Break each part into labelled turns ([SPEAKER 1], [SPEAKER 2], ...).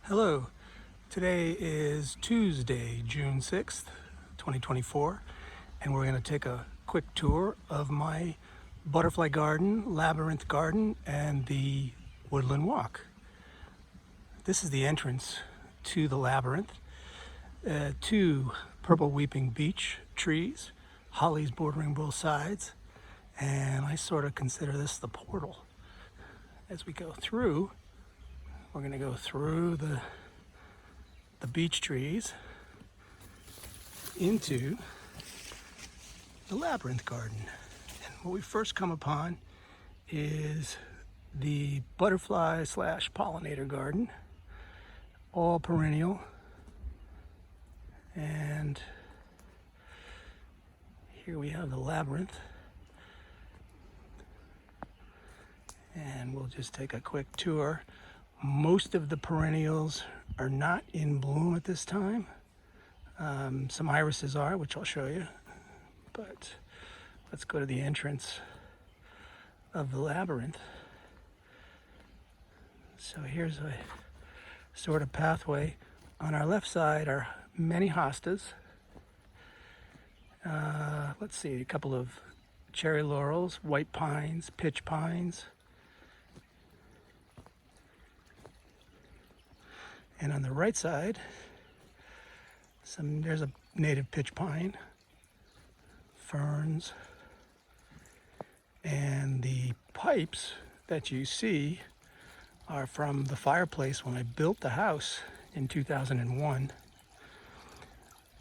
[SPEAKER 1] Hello, today is Tuesday, June 6th, 2024, and we're going to take a quick tour of my butterfly garden, Labyrinth garden, and the Woodland walk. This is the entrance to the Labyrinth. Two purple weeping beech trees, hollies bordering both sides, and I sort of consider this the portal. As we go through, we're going to go through the beech trees into the Labyrinth garden. And what we first come upon is the butterfly slash pollinator garden, all perennial. And here we have the Labyrinth. And we'll just take a quick tour. Most of the perennials are not in bloom at this time. Some irises are, which I'll show you. But let's go to the entrance of the Labyrinth. So here's a sort of pathway. On our left side are many hostas. Let's see, a couple of cherry laurels, white pines, pitch pines. And on the right side, there's a native pitch pine, ferns, and the pipes that you see are from the fireplace when I built the house in 2001.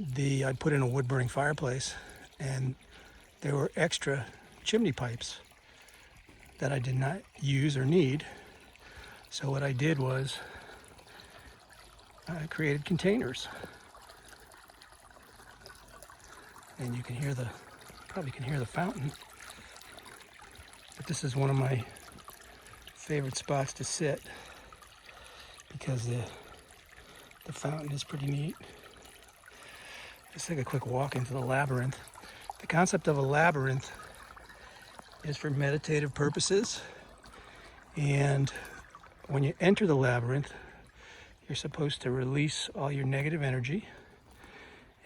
[SPEAKER 1] I put in a wood burning fireplace, and there were extra chimney pipes that I did not use or need. So what I did was I created containers, and you can hear probably can hear the fountain. But this is one of my favorite spots to sit because the fountain is pretty neat. Let's take a quick walk into the Labyrinth. The concept of a labyrinth is for meditative purposes, and when you enter the labyrinth, you're supposed to release all your negative energy.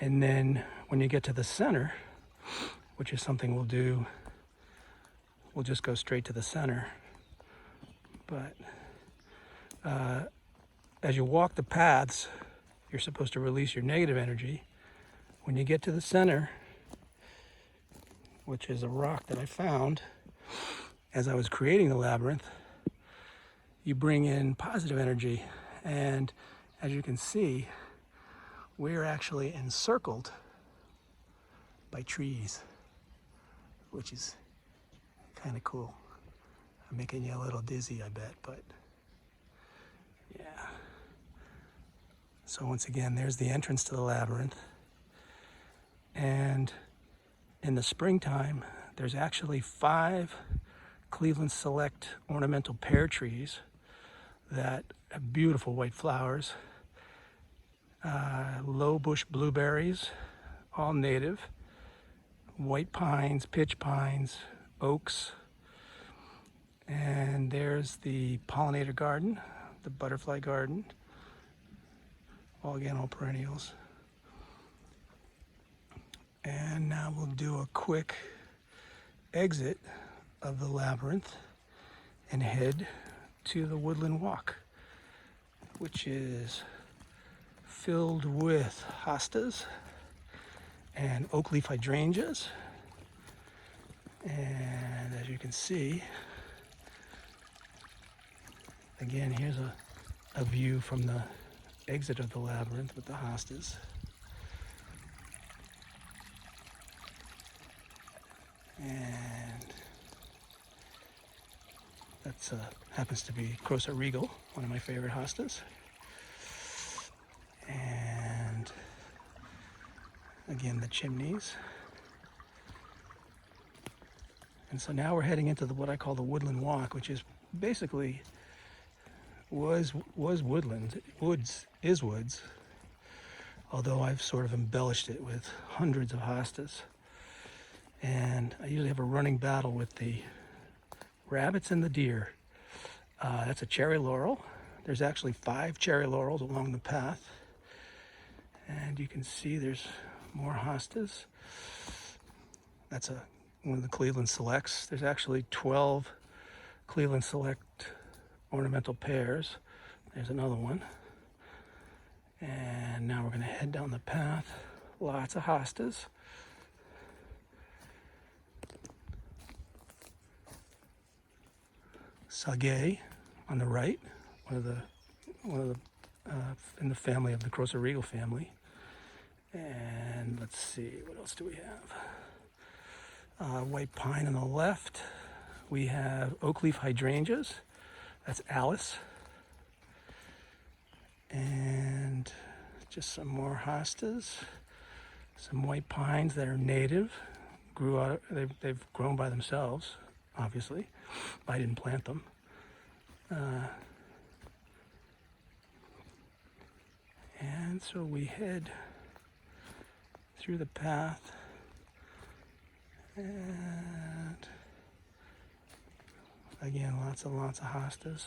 [SPEAKER 1] And then when you get to the center, which is something we'll do, we'll just go straight to the center. But as you walk the paths, you're supposed to release your negative energy. When you get to the center, which is a rock that I found as I was creating the labyrinth, you bring in positive energy. And as you can see, we're actually encircled by trees, which is kind of cool. I'm making you a little dizzy, I bet, but yeah. So once again, there's the entrance to the labyrinth. And in the springtime, there's actually 5 Cleveland Select ornamental pear trees that have beautiful white flowers, low bush blueberries, all native, white pines, pitch pines, oaks, and there's the pollinator garden, the butterfly garden, all perennials. And now we'll do a quick exit of the labyrinth and head to the Woodland walk, which is filled with hostas and oak leaf hydrangeas. And as you can see, again, here's a view from the exit of the labyrinth with the hostas. And that's happens to be Crosa Regal, one of my favorite hostas. And again, the chimneys. And so now we're heading into what I call the Woodland walk, which is basically was woodland. Woods is woods, although I've sort of embellished it with hundreds of hostas. And I usually have a running battle with the rabbits and the deer. That's a cherry laurel, There's actually 5 cherry laurels along the path. And you can see there's more hostas. That's one of the Cleveland Selects. There's actually 12 Cleveland Select ornamental pears. There's another one. And now we're going to head down the path. Lots of hostas. Sage on the right, one of the in the family of the Crocus Regal family. And let's see, what else do we have? White pine on the left. We have oak leaf hydrangeas. That's Alice. And just some more hostas. Some white pines that are native. They've grown by themselves, obviously. I didn't plant them. And so we head through the path, and again, lots of hostas.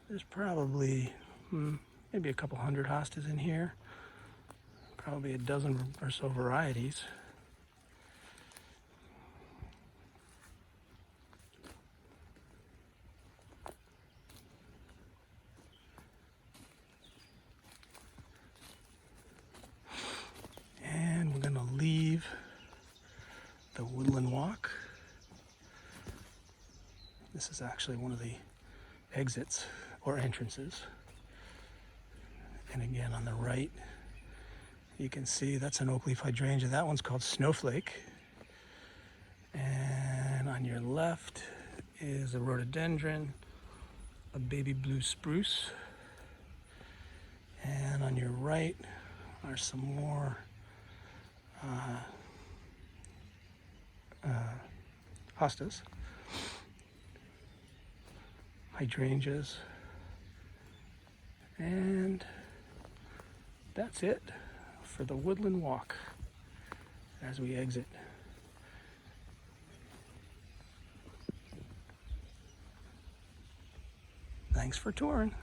[SPEAKER 1] There's probably maybe a couple hundred hostas in here, probably a dozen or so varieties. And we're going to leave the Woodland Walk. This is actually one of the exits or entrances. And again, on the right, you can see that's an oak leaf hydrangea. That one's called Snowflake. And on your left is a rhododendron, a baby blue spruce. And on your right are some more hostas, hydrangeas, and that's it for the Woodland Walk as we exit. Thanks for touring.